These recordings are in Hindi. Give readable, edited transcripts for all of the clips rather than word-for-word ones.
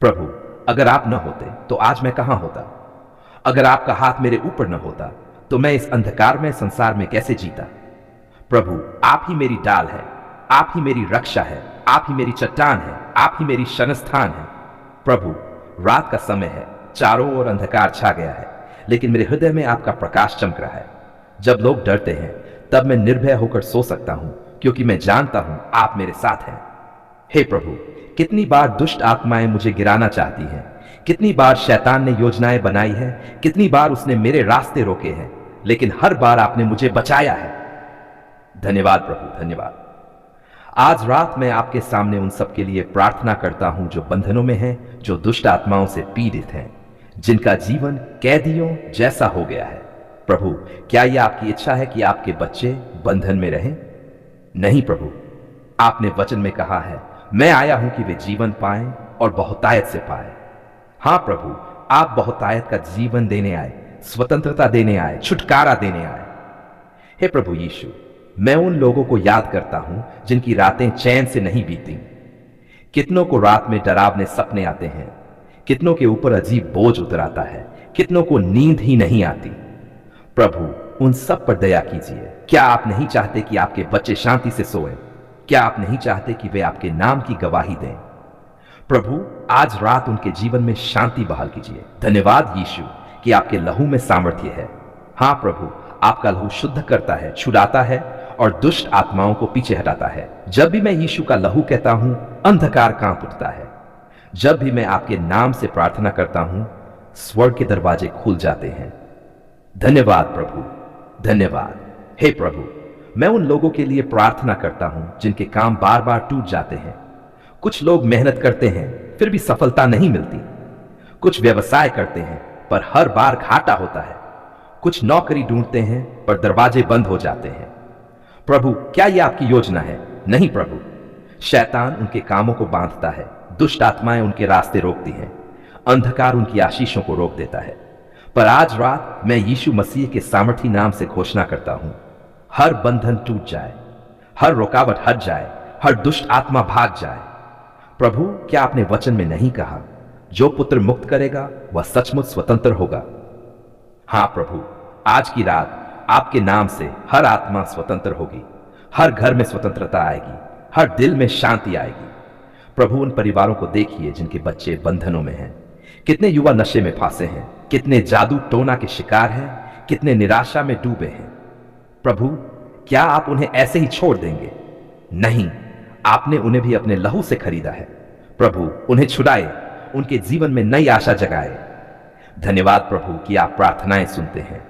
प्रभु, अगर आप न होते तो आज मैं कहां होता? अगर आपका हाथ मेरे ऊपर न होता तो मैं इस अंधकार में संसार में कैसे जीता? प्रभु, आप ही मेरी डाल है, आप ही मेरी रक्षा है, आप ही मेरी चट्टान है, आप ही मेरी शरणस्थान है। प्रभु, रात का समय है, चारों ओर अंधकार छा गया है, लेकिन मेरे हृदय में आपका प्रकाश चमक रहा है। जब लोग डरते हैं तब मैं निर्भय होकर सो सकता हूं, क्योंकि मैं जानता हूं आप मेरे साथ हैं। हे प्रभु, कितनी बार दुष्ट आत्माएं मुझे गिराना चाहती हैं, कितनी बार शैतान ने योजनाएं बनाई है, कितनी बार उसने मेरे रास्ते रोके हैं, लेकिन हर बार आपने मुझे बचाया है। धन्यवाद प्रभु, धन्यवाद। आज रात मैं आपके सामने उन सब के लिए प्रार्थना करता हूं जो बंधनों में हैं, जो दुष्ट आत्माओं से पीड़ित हैं, जिनका जीवन कैदियों जैसा हो गया है। प्रभु, क्या यह आपकी इच्छा है कि आपके बच्चे बंधन में रहें? नहीं प्रभु, आपने वचन में कहा है, मैं आया हूं कि वे जीवन पाएं और बहुतायत से पाएं। हां प्रभु, आप बहुतायत का जीवन देने आए, स्वतंत्रता देने आए, छुटकारा देने आए। हे प्रभु यीशु, मैं उन लोगों को याद करता हूं जिनकी रातें चैन से नहीं बीती। कितनों को रात में डरावने सपने आते हैं, कितनों के ऊपर अजीब बोझ उतर आता है, कितनों को नींद ही नहीं आती। प्रभु, उन सब पर दया कीजिए। क्या आप नहीं चाहते कि आपके बच्चे शांति से सोएं? क्या आप नहीं चाहते कि वे आपके नाम की गवाही दें? प्रभु, आज रात उनके जीवन में शांति बहाल कीजिए। धन्यवाद यीशु कि आपके लहू में सामर्थ्य है। हां प्रभु, आपका लहू शुद्ध करता है, छुड़ाता है और दुष्ट आत्माओं को पीछे हटाता है। जब भी मैं यीशु का लहू कहता हूं, अंधकार कांप उठता है। जब भी मैं आपके नाम से प्रार्थना करता हूं, स्वर्ग के दरवाजे खुल जाते हैं। धन्यवाद प्रभु, धन्यवाद। हे प्रभु, मैं उन लोगों के लिए प्रार्थना करता हूं जिनके काम बार बार टूट जाते हैं। कुछ लोग मेहनत करते हैं फिर भी सफलता नहीं मिलती। कुछ व्यवसाय करते हैं पर हर बार घाटा होता है। कुछ नौकरी ढूंढते हैं पर दरवाजे बंद हो जाते हैं। प्रभु, क्या यह आपकी योजना है? नहीं प्रभु, शैतान उनके कामों को बांधता है, दुष्ट आत्माएं उनके रास्ते रोकती हैं, अंधकार उनकी आशीषों को रोक देता है। पर आज रात मैं यीशु मसीह के सामर्थी नाम से घोषणा करता हूं, हर बंधन टूट जाए, हर रुकावट हट जाए, हर दुष्ट आत्मा भाग जाए। प्रभु, क्या आपने वचन में नहीं कहा, जो पुत्र मुक्त करेगा वह सचमुच स्वतंत्र होगा? हां प्रभु, आज की रात आपके नाम से हर आत्मा स्वतंत्र होगी, हर घर में स्वतंत्रता आएगी, हर दिल में शांति आएगी। प्रभु, उन परिवारों को देखिए जिनके बच्चे बंधनों में हैं। कितने युवा नशे में फंसे हैं, कितने जादू टोना के शिकार हैं, कितने निराशा में डूबे हैं। प्रभु, क्या आप उन्हें ऐसे ही छोड़ देंगे? नहीं, आपने उन्हें भी अपने लहू से खरीदा है। प्रभु, उन्हें छुड़ाए, उनके जीवन में नई आशा जगाए। धन्यवाद प्रभु कि आप प्रार्थनाएं सुनते हैं।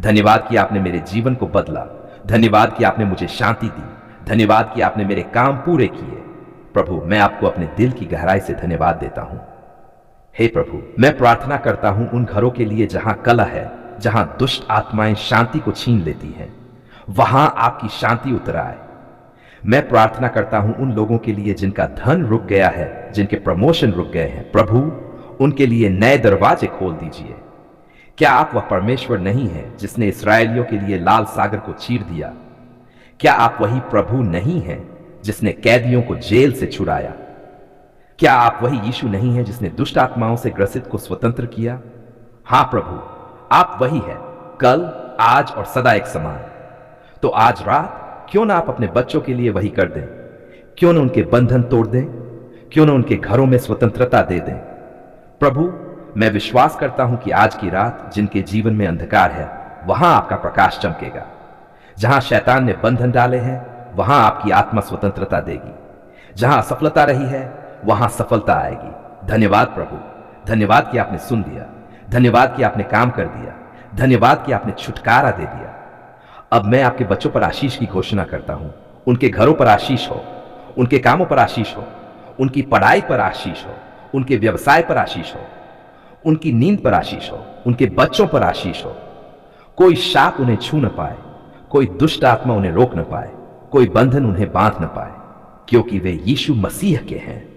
धन्यवाद कि आपने मेरे जीवन को बदला। धन्यवाद कि आपने मुझे शांति दी। धन्यवाद कि आपने मेरे काम पूरे किए। प्रभु, मैं आपको अपने दिल की गहराई से धन्यवाद देता हूं। हे प्रभु, मैं प्रार्थना करता हूं उन घरों के लिए जहां कलह है, जहां दुष्ट आत्माएं शांति को छीन लेती हैं, वहां आपकी शांति उतर आए। मैं प्रार्थना करता हूं उन लोगों के लिए जिनका धन रुक गया है, जिनके प्रमोशन रुक गए हैं। प्रभु, उनके लिए नए दरवाजे खोल दीजिए। क्या आप वह परमेश्वर नहीं है जिसने इस्राएलियों के लिए लाल सागर को चीर दिया? क्या आप वही प्रभु नहीं हैं जिसने कैदियों को जेल से छुड़ाया? क्या आप वही यीशु नहीं है जिसने दुष्ट आत्माओं से ग्रसित को स्वतंत्र किया? हां प्रभु, आप वही है, कल, आज और सदा एक समान। तो आज रात क्यों ना आप अपने बच्चों के लिए वही कर दें? क्यों ना उनके बंधन तोड़ दें? क्यों ना उनके घरों में स्वतंत्रता दे दें? प्रभु, मैं विश्वास करता हूं कि आज की रात जिनके जीवन में अंधकार है, वहां आपका प्रकाश चमकेगा। जहां शैतान ने बंधन डाले हैं, वहां आपकी आत्मा स्वतंत्रता देगी। जहां असफलता रही है, वहां सफलता आएगी। धन्यवाद प्रभु, धन्यवाद कि आपने सुन लिया। धन्यवाद कि आपने काम कर दिया। धन्यवाद कि आपने छुटकारा दे दिया। अब मैं आपके बच्चों पर आशीष की घोषणा करता हूं। उनके घरों पर आशीष हो, उनके कामों पर आशीष हो, उनकी पढ़ाई पर आशीष हो, उनके व्यवसाय पर आशीष हो, उनकी नींद पर आशीष हो, उनके बच्चों पर आशीष हो। कोई शाप उन्हें छू न पाए, कोई दुष्ट आत्मा उन्हें रोक न पाए, कोई बंधन उन्हें बांध न पाए, क्योंकि वे यीशु मसीह के हैं।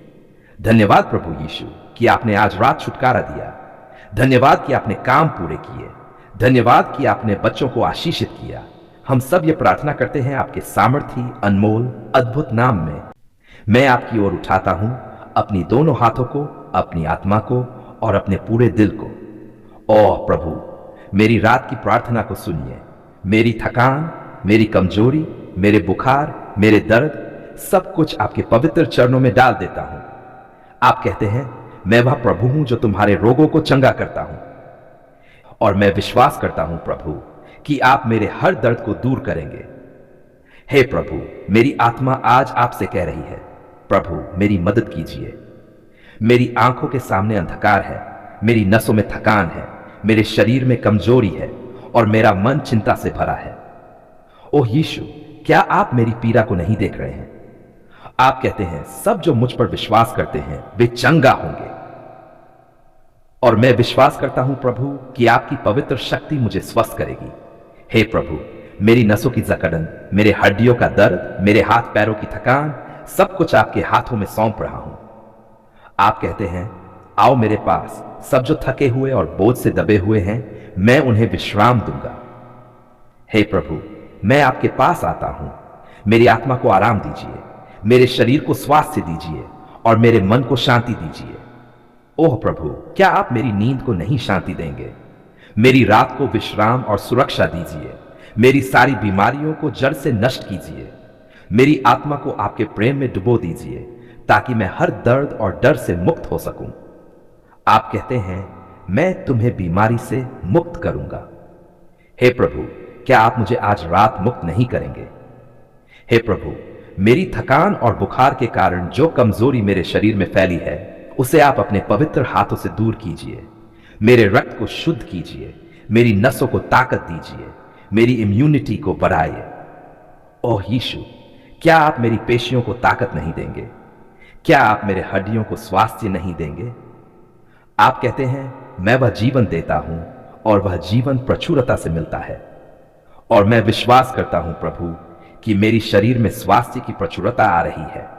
धन्यवाद प्रभु यीशु कि आपने आज रात छुटकारा दिया। धन्यवाद कि आपने काम पूरे किए। धन्यवाद कि आपने बच्चों को आशीषित किया। हम सब ये प्रार्थना करते हैं आपके सामर्थी, अनमोल, अद्भुत नाम में। मैं आपकी ओर उठाता हूं अपनी दोनों हाथों को, अपनी आत्मा को और अपने पूरे दिल को। ओह प्रभु, मेरी रात की प्रार्थना को सुनिए। मेरी थकान, मेरी कमजोरी, मेरे बुखार, मेरे दर्द, सब कुछ आपके पवित्र चरणों में डाल देता हूं। आप कहते हैं, मैं वह प्रभु हूं जो तुम्हारे रोगों को चंगा करता हूं। और मैं विश्वास करता हूं प्रभु कि आप मेरे हर दर्द को दूर करेंगे। हे प्रभु, मेरी आत्मा आज आपसे कह रही है, प्रभु मेरी मदद कीजिए। मेरी आंखों के सामने अंधकार है, मेरी नसों में थकान है, मेरे शरीर में कमजोरी है और मेरा मन चिंता से भरा है। ओह यीशु, क्या आप मेरी पीड़ा को नहीं देख रहे हैं? आप कहते हैं, सब जो मुझ पर विश्वास करते हैं वे चंगा होंगे। और मैं विश्वास करता हूं प्रभु कि आपकी पवित्र शक्ति मुझे स्वस्थ करेगी। हे प्रभु, मेरी नसों की जकड़न, मेरे हड्डियों का दर्द, मेरे हाथ पैरों की थकान, सब कुछ आपके हाथों में सौंप रहा हूं। आप कहते हैं, आओ मेरे पास, सब जो थके हुए और बोझ से दबे हुए हैं, मैं उन्हें विश्राम दूंगा। हे प्रभु, मैं आपके पास आता हूं। मेरी आत्मा को आराम दीजिए, मेरे शरीर को स्वास्थ्य दीजिए और मेरे मन को शांति दीजिए। ओह प्रभु, क्या आप मेरी नींद को नहीं शांति देंगे? मेरी रात को विश्राम और सुरक्षा दीजिए। मेरी सारी बीमारियों को जड़ से नष्ट कीजिए। मेरी आत्मा को आपके प्रेम में डुबो दीजिए ताकि मैं हर दर्द और डर से मुक्त हो सकूं। आप कहते हैं, मैं तुम्हें बीमारी से मुक्त करूंगा। हे प्रभु, क्या आप मुझे आज रात मुक्त नहीं करेंगे? हे प्रभु, मेरी थकान और बुखार के कारण जो कमजोरी मेरे शरीर में फैली है, उसे आप अपने पवित्र हाथों से दूर कीजिए। मेरे रक्त को शुद्ध कीजिए, मेरी नसों को ताकत दीजिए, मेरी इम्यूनिटी को बढ़ाइए। ओह यीशु, क्या आप मेरी पेशियों को ताकत नहीं देंगे? क्या आप मेरे हड्डियों को स्वास्थ्य नहीं देंगे? आप कहते हैं, मैं वह जीवन देता हूं और वह जीवन प्रचुरता से मिलता है। और मैं विश्वास करता हूं प्रभु कि मेरी शरीर में स्वास्थ्य की प्रचुरता आ रही है।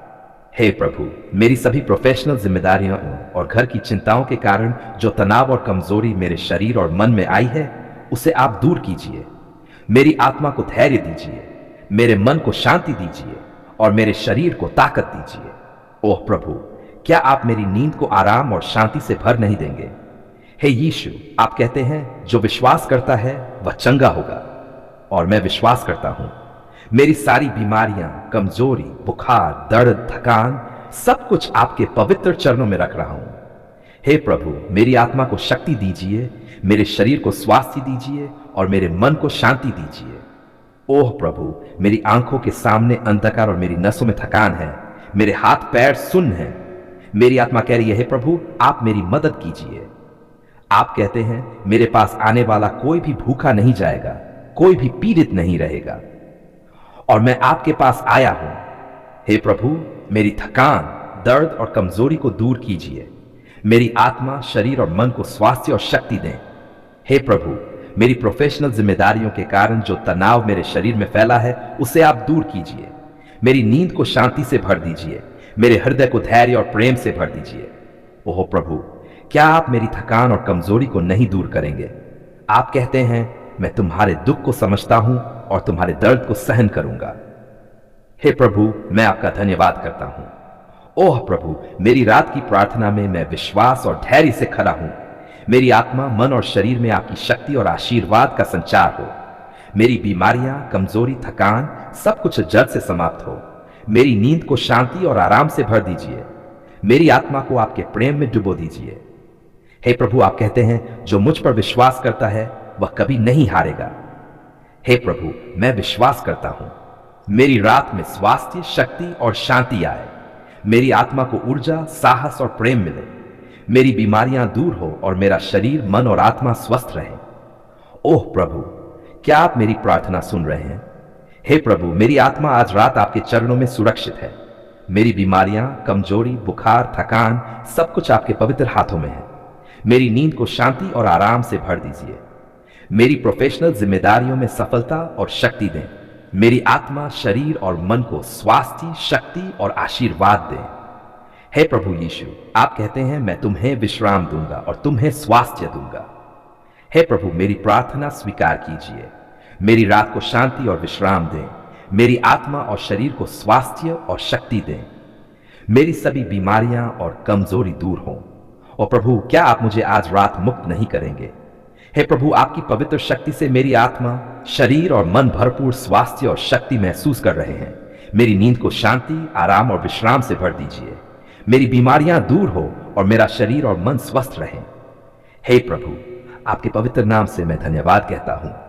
हे प्रभु, मेरी सभी प्रोफेशनल जिम्मेदारियों और घर की चिंताओं के कारण जो तनाव और कमजोरी मेरे शरीर और मन में आई है, उसे आप दूर कीजिए। मेरी आत्मा को धैर्य दीजिए, मेरे मन को शांति दीजिए और मेरे शरीर को ताकत दीजिए। ओह प्रभु, क्या आप मेरी नींद को आराम और शांति से भर नहीं देंगे? हे यीशु, आप कहते हैं, जो विश्वास करता है वह चंगा होगा। और मैं विश्वास करता हूं। मेरी सारी बीमारियां, कमजोरी, बुखार, दर्द, थकान, सब कुछ आपके पवित्र चरणों में रख रहा हूं। हे प्रभु, मेरी आत्मा को शक्ति दीजिए, मेरे शरीर को स्वास्थ्य दीजिए और मेरे मन को शांति दीजिए। ओह प्रभु, मेरी आंखों के सामने अंधकार और मेरी नसों में थकान है, मेरे हाथ पैर सुन्न हैं। मेरी आत्मा कह रही है, हे प्रभु, आप मेरी मदद कीजिए। आप कहते हैं, मेरे पास आने वाला कोई भी भूखा नहीं जाएगा, कोई भी पीड़ित नहीं रहेगा। और मैं आपके पास आया हूं। हे प्रभु, मेरी थकान, दर्द और कमजोरी को दूर कीजिए। मेरी आत्मा, शरीर और मन को स्वास्थ्य और शक्ति दें। हे प्रभु, मेरी प्रोफेशनल जिम्मेदारियों के कारण जो तनाव मेरे शरीर में फैला है, उसे आप दूर कीजिए। मेरी नींद को शांति से भर दीजिए, मेरे हृदय को धैर्य और प्रेम से भर दीजिए। ओह प्रभु, क्या आप मेरी थकान और कमजोरी को नहीं दूर करेंगे? आप कहते हैं, मैं तुम्हारे दुख को समझता हूं और तुम्हारे दर्द को सहन करूंगा। हे प्रभु, मैं आपका धन्यवाद करता हूं। ओह प्रभु, मेरी रात की प्रार्थना में मैं विश्वास और धैर्य से खड़ा हूं। मेरी आत्मा, मन और शरीर में आपकी शक्ति और आशीर्वाद का संचार हो। मेरी बीमारियां, कमजोरी, थकान, सब कुछ जड़ से समाप्त हो। मेरी नींद को शांति और आराम से भर दीजिए। मेरी आत्मा को आपके प्रेम में डुबो दीजिए। हे प्रभु, आप कहते हैं, जो मुझ पर विश्वास करता है वह कभी नहीं हारेगा। हे प्रभु, मैं विश्वास करता हूं। मेरी रात में स्वास्थ्य, शक्ति और शांति आए। मेरी आत्मा को ऊर्जा, साहस और प्रेम मिले। मेरी बीमारियां दूर हो और मेरा शरीर, मन और आत्मा स्वस्थ रहे। ओह प्रभु, क्या आप मेरी प्रार्थना सुन रहे हैं? हे प्रभु, मेरी आत्मा आज रात आपके चरणों में सुरक्षित है। मेरी बीमारियां, कमजोरी, बुखार, थकान, सब कुछ आपके पवित्र हाथों में है। मेरी नींद को शांति और आराम से भर दीजिए। मेरी प्रोफेशनल जिम्मेदारियों में सफलता और शक्ति दें। मेरी आत्मा, शरीर और मन को स्वास्थ्य, शक्ति और आशीर्वाद दें। हे प्रभु यीशु, आप कहते हैं, मैं तुम्हें विश्राम दूंगा और तुम्हें स्वास्थ्य दूंगा। हे प्रभु, मेरी प्रार्थना स्वीकार कीजिए। मेरी रात को शांति और विश्राम दें। मेरी आत्मा और शरीर को स्वास्थ्य और शक्ति दें। मेरी सभी बीमारियां और कमजोरी दूर हों। और प्रभु, क्या आप मुझे आज रात मुक्त नहीं करेंगे? हे प्रभु, आपकी पवित्र शक्ति से मेरी आत्मा, शरीर और मन भरपूर स्वास्थ्य और शक्ति महसूस कर रहे हैं। मेरी नींद को शांति, आराम और विश्राम से भर दीजिए। मेरी बीमारियां दूर हो और मेरा शरीर और मन स्वस्थ रहे। हे प्रभु, आपके पवित्र नाम से मैं धन्यवाद कहता हूं।